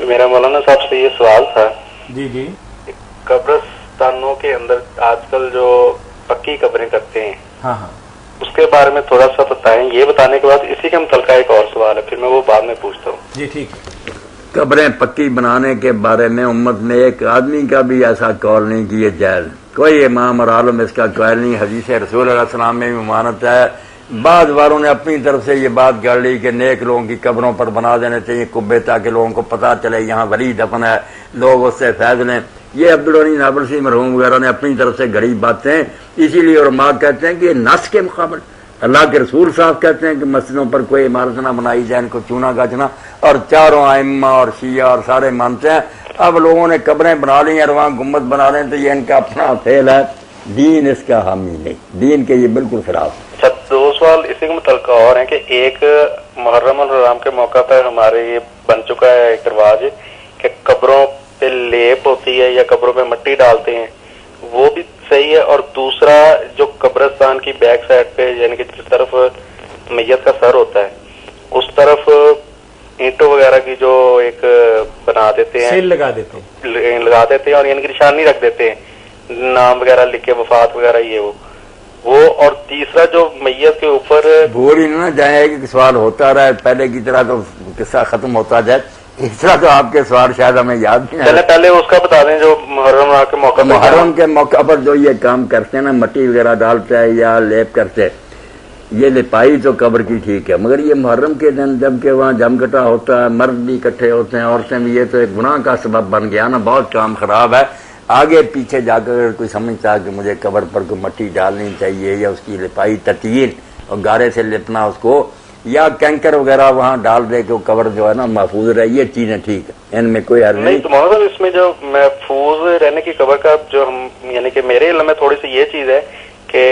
میرا مولانا صاحب سے یہ سوال تھا جی جی. قبرستانوں کے اندر آج کل جو پکی قبریں کرتے ہیں ہاں ہاں اس کے بارے میں تھوڑا سا بتائیں. یہ بتانے کے بعد اسی کے متعلقہ ایک اور سوال ہے، پھر میں وہ بعد میں پوچھتا ہوں. جی ٹھیک ہے. قبریں پکی بنانے کے بارے میں امت میں ایک آدمی کا بھی ایسا قول نہیں کہ یہ جائز. کوئی امام اور عالم اس کا قائل نہیں. حدیث رسول اللہ علیہ وسلم میں بھی ممانت ہے. بعض والوں نے اپنی طرف سے یہ بات کر لی کہ نیک لوگوں کی قبروں پر بنا دینے چاہیے کبے تاکہ لوگوں کو پتہ چلے یہاں ولی دفن ہے، لوگ اس سے فیض لیں. یہ عبدالغنی نابلسی مرحوم وغیرہ نے اپنی طرف سے گھڑی باتیں. اسی لیے علماء کہتے ہیں کہ یہ نص کے مقابل اللہ کے رسول صاحب کہتے ہیں کہ مسجدوں پر کوئی عمارت نہ بنائی جائے، ان کو چونا گاچنا، اور چاروں ائمہ اور شیعہ اور سارے مانتے ہیں. اب لوگوں نے قبریں بنا لی ہیں اور وہاں گنبد بنا رہے ہیں تو یہ ان کا اپنا فعل ہے، دین اس کا حامی نہیں. دین کے یہ بالکل خلاف. اچھا، دو سوال اسی کے متعلقہ اور ہیں کہ ایک محرم الحرام کے موقع پر ہمارے یہ بن چکا ہے ایک رواج کہ قبروں پہ لیپ ہوتی ہے یا قبروں پہ مٹی ڈالتے ہیں، وہ بھی صحیح ہے. اور دوسرا جو قبرستان کی بیک سائڈ پہ یعنی کہ جس طرف میت کا سر ہوتا ہے اس طرف اینٹوں وغیرہ کی جو ایک بنا دیتے ہیں، سیل لگا دیتے ہیں اور یعنی کہ نشانی رکھ دیتے ہیں، نام وغیرہ لکھ کے وفات وغیرہ یہ وہ. اور تیسرا جو میت کے اوپر بوری نہ جائے کہ سوال ہوتا رہے پہلے کی طرح تو قصہ ختم ہوتا جائے. اس طرح تو آپ کے سوال شاید ہمیں یاد نہیں ہے. پہلے اس کا بتا دیں جو محرم کے موقع پر محرم کے موقع پر جو یہ کام کرتے ہیں نا، مٹی وغیرہ ڈالتے ہیں یا لیپ کرتے، یہ لپائی تو قبر کی ٹھیک ہے، مگر یہ محرم کے دن جب کہ وہاں جم کٹا ہوتا ہے، مرد بھی اکٹھے ہوتے ہیں، عورتیں بھی، یہ تو ایک گناہ کا سبب بن گیا نا. بہت کام خراب ہے. آگے پیچھے جا کر کوئی سمجھتا ہے کہ مجھے قبر پر کوئی مٹی ڈالنی چاہیے یا اس کی لپائی تطہیر اور گارے سے لپنا اس کو، یا کینکر وغیرہ وہاں ڈال دے کہ وہ قبر جو ہے نا محفوظ رہے، یہ چیزیں ٹھیک ہے، ان میں کوئی حرج نہیں. تو محمد اس میں جو محفوظ رہنے کی قبر کا جو ہم یعنی کہ میرے علم میں تھوڑی سی یہ چیز ہے کہ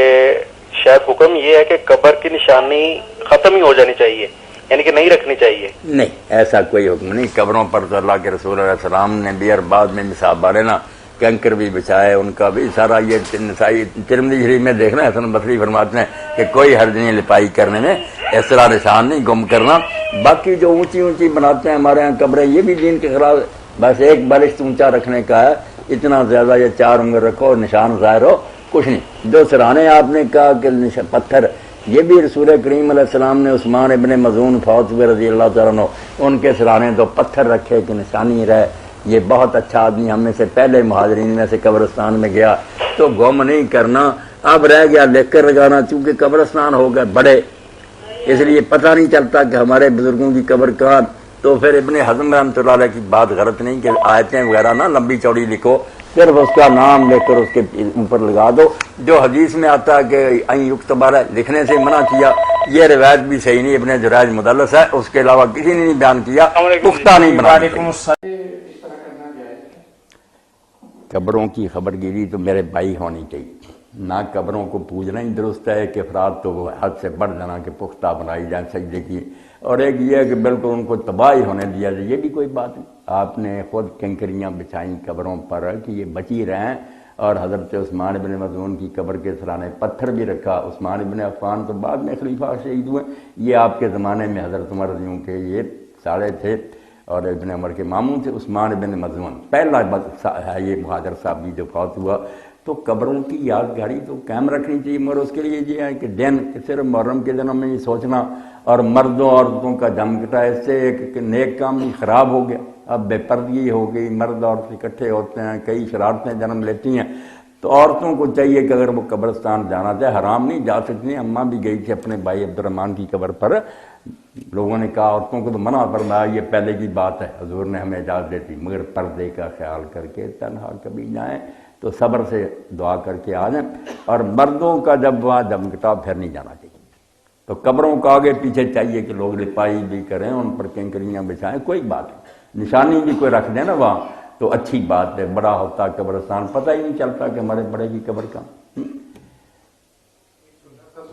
شاید حکم یہ ہے کہ قبر کی نشانی ختم ہی ہو جانی چاہیے، یعنی کہ نہیں رکھنی چاہیے. نہیں، ایسا کوئی حکم نہیں. قبروں پر تو اللہ کے رسول علیہ السلام نے بھی اور بعد میں نصاب بارے نا کینکر بھی بچائے، ان کا بھی سارا یہ نسائی ترمذی شریف میں دیکھنا ہے. حسن بصری فرماتے ہیں کہ کوئی حرج نہیں لپائی کرنے میں، اس طرح نشان نہیں گم کرنا. باقی جو اونچی اونچی بناتے ہیں ہمارے ہاں قبریں، یہ بھی دین کے خلاف. بس ایک بالشت اونچا رکھنے کا ہے، اتنا زیادہ یہ 4 انگل رکھو، نشان ظاہر ہو، کچھ نہیں. جو سرانے آپ نے کہا کہ پتھر، یہ بھی رسول کریم علیہ السلام نے عثمان ابن مظعون فوت ہوئے رضی اللہ تعالیٰ عنہ، ان کے سرانے تو پتھر رکھے کہ نشانی رہے. یہ بہت اچھا آدمی، ہم میں سے پہلے مہاجرین میں سے قبرستان میں گیا تو گم نہیں کرنا. اب رہ گیا لکھ کر لگانا، چونکہ قبرستان ہو گئے بڑے، اس لیے پتہ نہیں چلتا کہ ہمارے بزرگوں کی قبر کہاں. تو پھر ابن حزم رحمۃ اللہ علیہ کی بات غلط نہیں کہ آیتیں وغیرہ نہ لمبی چوڑی لکھو، صرف اس کا نام لکھ کر اس کے اوپر لگا دو. جو حدیث میں آتا ہے کہ این یکتبر لکھنے سے منع کیا، یہ روایت بھی صحیح نہیں. ابن جراج مدلس ہے، اس کے علاوہ کسی نے نہیں بیان کیا، پختہ نہیں بنا. قبروں کی خبر گیری تو میرے بھائی ہونی چاہیے. نہ قبروں کو پوجنا ہی درست ہے کہ افراد تو وہ حد سے بڑھ جانا کہ پختہ بنائی جائیں سجدے کی، اور ایک یہ ہے کہ بالکل ان کو تباہی ہونے دیا جائے، یہ بھی کوئی بات نہیں. آپ نے خود کنکریاں بچھائیں قبروں پر کہ یہ بچی رہیں، اور حضرت عثمان ابن مظعون کی قبر کے سرانے پتھر بھی رکھا. عثمان ابن عفان تو بعد میں خلیفہ شہید ہوئے، یہ آپ کے زمانے میں حضرت عمر رضی اللہ عنہ کے یہ ساڑے تھے اور ابن عمر کے ماموں تھے. عثمان ابن مظعون پہلا ہے یہ مہاجر صاحب بھی جو فوت ہوا. تو قبروں کی یادگاری تو قائم رکھنی چاہیے، مگر اس کے لیے یہ ہے کہ دن صرف محرم کے دنوں میں یہ سوچنا اور مردوں عورتوں کا جم کٹا، اس سے ایک نیک کام بھی خراب ہو گیا. اب بے پردگی ہو گئی، مرد عورت اکٹھے ہوتے ہیں، کئی شرارتیں جنم لیتی ہیں. تو عورتوں کو چاہیے کہ اگر وہ قبرستان جانا چاہے، حرام نہیں، جا سکتی ہیں. اماں بھی گئی تھی اپنے بھائی عبد الرحمن کی قبر پر، لوگوں نے کہا عورتوں کو تو منع فرمایا، یہ پہلے کی بات ہے، حضور نے ہمیں اجازت دیتی، مگر پردے کا خیال کر کے تنہا کبھی جائیں تو صبر سے دعا کر کے آ جائیں. اور مردوں کا جب وہاں جم کٹا پھر نہیں جانا چاہیے. تو قبروں کا آگے پیچھے چاہیے کہ لوگ لپائی بھی کریں، ان پر کنکریاں بچھائیں، کوئی بات نہیں، نشانی بھی کوئی رکھ دیں نا وہاں تو اچھی بات ہے. بڑا ہوتا قبرستان، پتہ ہی نہیں چلتا کہ ہمارے بڑے کی قبر کا.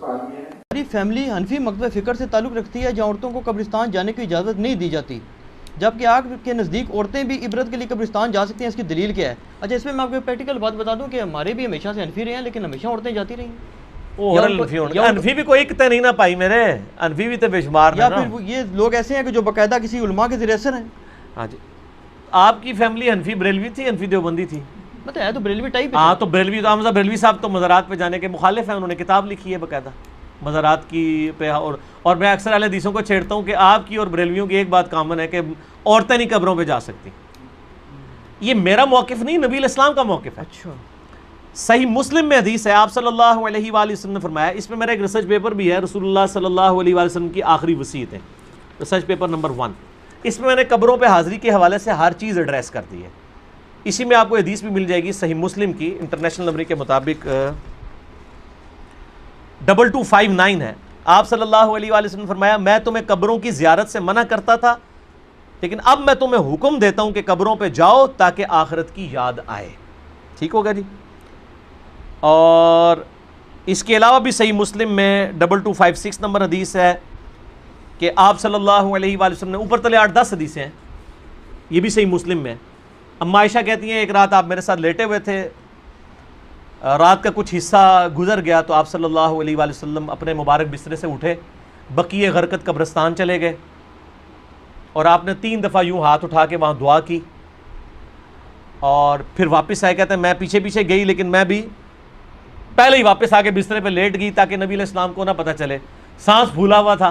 ہماری فیملی حنفی مکتب فکر سے تعلق رکھتی ہے جہاں عورتوں کو قبرستان جانے کی اجازت نہیں دی جاتی، جبکہ آگ کے نزدیک عورتیں بھی عبرت کے لیے قبرستان جا سکتی ہیں. اس کی دلیل کیا ہے؟ اچھا، اس میں میں آپ کو پریکٹیکل بات بتا دوں کہ ہمارے بھی ہمیشہ سے حنفی رہے ہیں، لیکن ہمیشہ عورتیں جاتی رہی ہیں. انفی بھی کوئی کتے نہیں نہ پائی میرے، انفی بھی تو بے شمار. یا پھر یہ لوگ ایسے ہیں کہ جو باقاعدہ کسی علماء کے ذریعے اثر ہیں. ہاں جی، آپ کی فیملی حنفی بریلوی تھی حنفی دیوبندی تھی؟ مطلب ہے تو بریلوی ٹائپ ہے. ہاں تو بریلوی تو حمزہ بریلوی صاحب تو مزارات پہ جانے کے مخالف ہیں، انہوں نے کتاب لکھی ہے باقاعدہ مزارات کی پہ. اور میں اکثر اہل حدیثوں کو چھیڑتا ہوں کہ آپ کی اور بریلویوں کی ایک بات کامن ہے کہ عورتیں نہیں قبروں پہ جا سکتی. یہ میرا موقف نہیں، نبی الاسلام کا موقف ہے. اچھا صحیح مسلم میں حدیث ہے، آپ صلی اللہ علیہ وآلہ وسلم نے فرمایا، اس میں میرا ایک ریسرچ پیپر بھی ہے، رسول اللہ صلی اللہ علیہ وآلہ وسلم کی آخری وصیت ہے، ریسرچ پیپر نمبر 1. اس میں نے قبروں پہ حاضری کے حوالے سے ہر چیز ایڈریس کر دی ہے. اسی میں آپ کو حدیث بھی مل جائے گی صحیح مسلم کی، انٹرنیشنل نمبر کے مطابق 2259 ہے. آپ صلی اللہ علیہ وآلہ وسلم نے فرمایا، میں تمہیں قبروں کی زیارت سے منع کرتا تھا، لیکن اب میں تمہیں حکم دیتا ہوں کہ قبروں پہ جاؤ تاکہ آخرت کی یاد آئے. ٹھیک ہوگا جی. اور اس کے علاوہ بھی صحیح مسلم میں 2256 نمبر حدیث ہے کہ آپ صلی اللہ علیہ وآلہ وسلم نے، اوپر تلے 8-10 حدیثیں ہیں، یہ بھی صحیح مسلم میں. اما عائشہ کہتی ہیں ایک رات آپ میرے ساتھ لیٹے ہوئے تھے، رات کا کچھ حصہ گزر گیا تو آپ صلی اللہ علیہ وآلہ وسلم اپنے مبارک بسترے سے اٹھے، بقیع غرقد قبرستان چلے گئے اور آپ نے 3 دفعہ یوں ہاتھ اٹھا کے وہاں دعا کی اور پھر واپس آئے. کہتے ہیں میں پیچھے پیچھے گئی لیکن میں بھی پہلے ہی واپس آ کے بسترے پہ لیٹ گئی تاکہ نبی علیہ السلام کو نہ پتہ چلے، سانس پھولا ہوا تھا.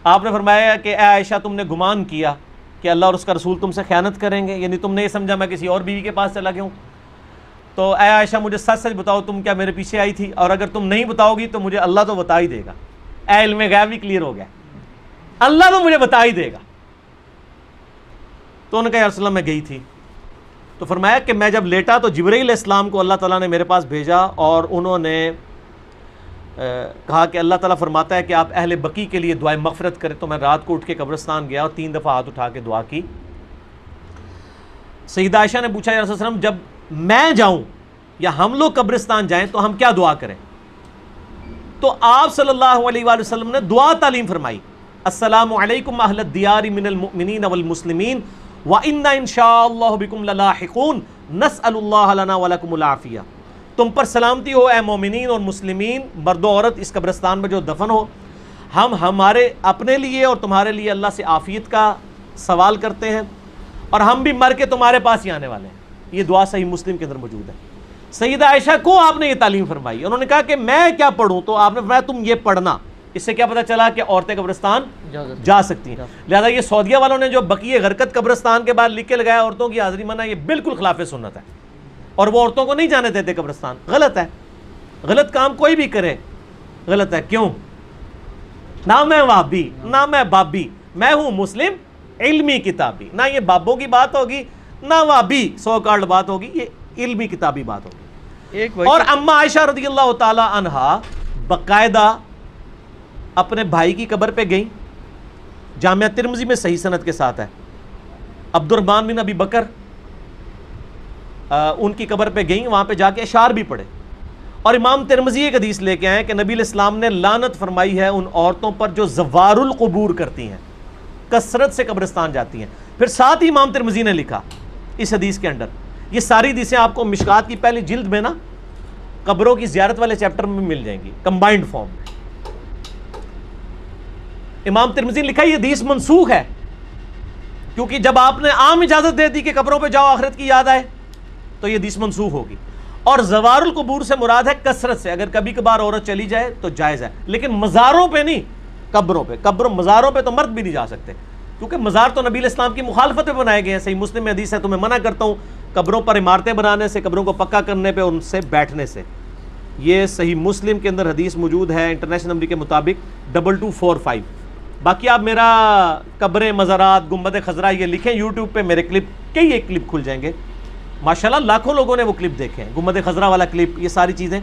آپ نے فرمایا کہ اے عائشہ تم نے گمان کیا کہ اللہ اور اس کا رسول تم سے خیانت کریں گے، یعنی تم نے یہ سمجھا میں کسی اور بیوی کے پاس چلا گیا ہوں. تو اے عائشہ مجھے سچ سچ بتاؤ تم کیا میرے پیچھے آئی تھی، اور اگر تم نہیں بتاؤ گی تو مجھے اللہ تو بتا ہی دے گا. اے علم غیب بھی کلیئر ہو گیا، اللہ تو مجھے بتا ہی دے گا. تو انہوں نے کہا یا رسول اللہ میں گئی تھی. تو فرمایا کہ میں جب لیٹا تو جبرائیل علیہ السلام کو اللہ تعالیٰ نے میرے پاس بھیجا اور انہوں نے کہا کہ اللہ تعالیٰ فرماتا ہے کہ آپ اہل بقیع کے لیے دعائیں مغفرت کریں. تو میں رات کو اٹھ کے قبرستان گیا اور 3 دفعہ ہاتھ اٹھا کے دعا کی. سیدہ عائشہ نے پوچھا یا رسول اللہ جب میں جاؤں یا ہم لوگ قبرستان جائیں تو ہم کیا دعا کریں؟ تو آپ صلی اللہ علیہ وآلہ وسلم نے دعا تعلیم فرمائی، السلام علیکم اہل الدیار من المؤمنین والمسلمین وَإِنَّا إِن شَاءَ اللَّهُ بِكُمْ لَلَاحِقُونَ نَسْأَلُ اللَّهَ لَنَا وَلَكُمُ الْعَافِيَةَ. تم پر سلامتی ہو اے مومنین اور مسلمین، مرد و عورت اس قبرستان میں جو دفن ہو، ہم ہمارے اپنے لیے اور تمہارے لیے اللہ سے عافیت کا سوال کرتے ہیں اور ہم بھی مر کے تمہارے پاس ہی آنے والے ہیں. یہ دعا صحیح مسلم کے اندر موجود ہے. سیدہ عائشہ کو آپ نے یہ تعلیم فرمائی. انہوں نے کہا کہ میں کیا پڑھوں؟ تو آپ نے فرمایا تم یہ پڑھنا. اس سے کیا پتہ چلا کہ عورتیں قبرستان جا سکتی ہیں. لہذا یہ سعودیہ والوں نے جو بقیع غرقد قبرستان کے بعد لکھ کے لگایا عورتوں کی حاضری منع، یہ بالکل خلاف سنت ہے اور وہ عورتوں کو نہیں جانے دیتے قبرستان. غلط ہے، غلط کام کوئی بھی کرے غلط ہے. کیوں؟ نہ میں وہابی نہ میں بابی، میں ہوں مسلم علمی کتابی. نہ یہ بابوں کی بات ہوگی نہ وہابی سو کارڈ بات ہوگی، یہ علمی کتابی بات ہوگی. اور اما عائشہ رضی اللہ تعالی عنہا باقاعدہ اپنے بھائی کی قبر پہ گئیں، جامعہ ترمذی میں صحیح سند کے ساتھ ہے. عبد الرحمن بن ابی بکر ان کی قبر پہ گئیں، وہاں پہ جا کے اشعار بھی پڑھے. اور امام ترمذی ایک حدیث لے کے آئے کہ نبی علیہ السلام نے لعنت فرمائی ہے ان عورتوں پر جو زوار القبور کرتی ہیں، کثرت سے قبرستان جاتی ہیں. پھر ساتھ ہی امام ترمذی نے لکھا اس حدیث کے اندر، یہ ساری حدیثیں آپ کو مشکات کی پہلی جلد میں نا قبروں کی زیارت والے چیپٹر میں مل جائیں گی کمبائنڈ فارم میں. امام ترمذی نے لکھا یہ حدیث منسوخ ہے، کیونکہ جب آپ نے عام اجازت دے دی کہ قبروں پہ جاؤ آخرت کی یاد آئے تو یہ حدیث منسوخ ہوگی. اور زوار القبور سے مراد ہے کثرت سے، اگر کبھی کبھار عورت چلی جائے تو جائز ہے، لیکن مزاروں پہ نہیں، قبروں پہ. مزاروں پہ تو مرد بھی نہیں جا سکتے، کیونکہ مزار تو نبی علیہ السلام کی مخالفت میں بنائے گئے ہیں. صحیح مسلم میں حدیث ہے تمہیں منع کرتا ہوں قبروں پر عمارتیں بنانے سے، قبروں کو پکا کرنے پہ، ان سے بیٹھنے سے. یہ صحیح مسلم کے اندر حدیث موجود ہے انٹرنیشنل نمبر کے مطابق 2245. باقی آپ میرا قبریں، مزارات، گنبد خضرا یہ لکھیں یوٹیوب پہ، میرے کلپ کئی ایک کلپ کھل جائیں گے ماشاءاللہ، لاکھوں لوگوں نے وہ کلپ دیکھے ہیں، گنبد خضرا والا کلپ، یہ ساری چیزیں.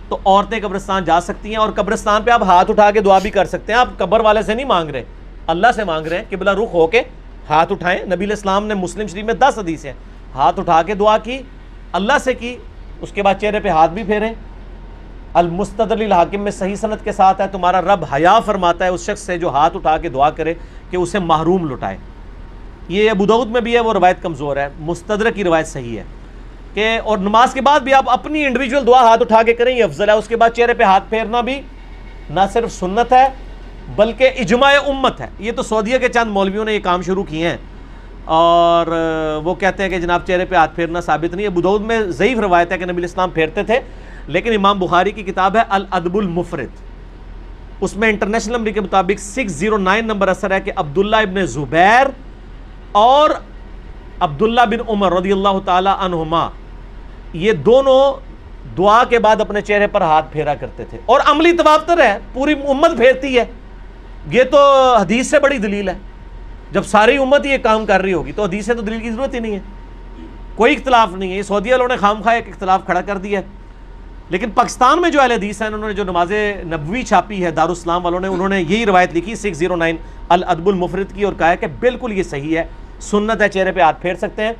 تو عورتیں قبرستان جا سکتی ہیں اور قبرستان پہ آپ ہاتھ اٹھا کے دعا بھی کر سکتے ہیں. آپ قبر والے سے نہیں مانگ رہے، اللہ سے مانگ رہے ہیں. قبلہ رخ ہو کے ہاتھ اٹھائیں. نبی علیہ السلام نے مسلم شریف میں 10 حدیث ہیں، ہاتھ اٹھا کے دعا کی، اللہ سے کی، اس کے بعد چہرے پہ ہاتھ بھی پھیریں. المستدرک الحاکم میں صحیح سند کے ساتھ ہے تمہارا رب حیا فرماتا ہے اس شخص سے جو ہاتھ اٹھا کے دعا کرے کہ اسے محروم لٹائے. یہ ابو داؤد میں بھی ہے، وہ روایت کمزور ہے. مستدرک کی روایت صحیح ہے کہ اور نماز کے بعد بھی آپ اپنی انڈیویجول دعا ہاتھ اٹھا کے کریں، یہ افضل ہے. اس کے بعد چہرے پہ ہاتھ پھیرنا بھی نہ صرف سنت ہے بلکہ اجماع امت ہے. یہ تو سعودیہ کے چند مولویوں نے یہ کام شروع کیے ہیں اور وہ کہتے ہیں کہ جناب چہرے پہ ہاتھ پھیرنا ثابت نہیں ہے. ابو داؤد میں ضعیف روایت ہے کہ نبی اسلام پھیرتے تھے, لیکن امام بخاری کی کتاب ہے الادب المفرد, اس میں انٹرنیشنل نمبر کے مطابق 609 نمبر اثر ہے کہ عبداللہ ابن زبیر اور عبداللہ بن عمر رضی اللہ تعالی عنہما یہ دونوں دعا کے بعد اپنے چہرے پر ہاتھ پھیرا کرتے تھے, اور عملی تواتر ہے, پوری امت پھیرتی ہے. یہ تو حدیث سے بڑی دلیل ہے. جب ساری امت یہ کام کر رہی ہوگی تو حدیث سے تو دلیل کی ضرورت ہی نہیں ہے, کوئی اختلاف نہیں ہے. یہ سعودیہ والوں نے خام خواہ ایک اختلاف کھڑا کر دیا ہے, لیکن پاکستان میں جو اہل حدیث ہیں انہوں نے جو نماز نبوی چھاپی ہے دارالاسلام والوں نے, انہوں نے یہی روایت لکھی 609 الادب المفرد کی, اور کہا ہے کہ بالکل یہ صحیح ہے, سنت ہے, چہرے پہ ہاتھ پھیر سکتے ہیں.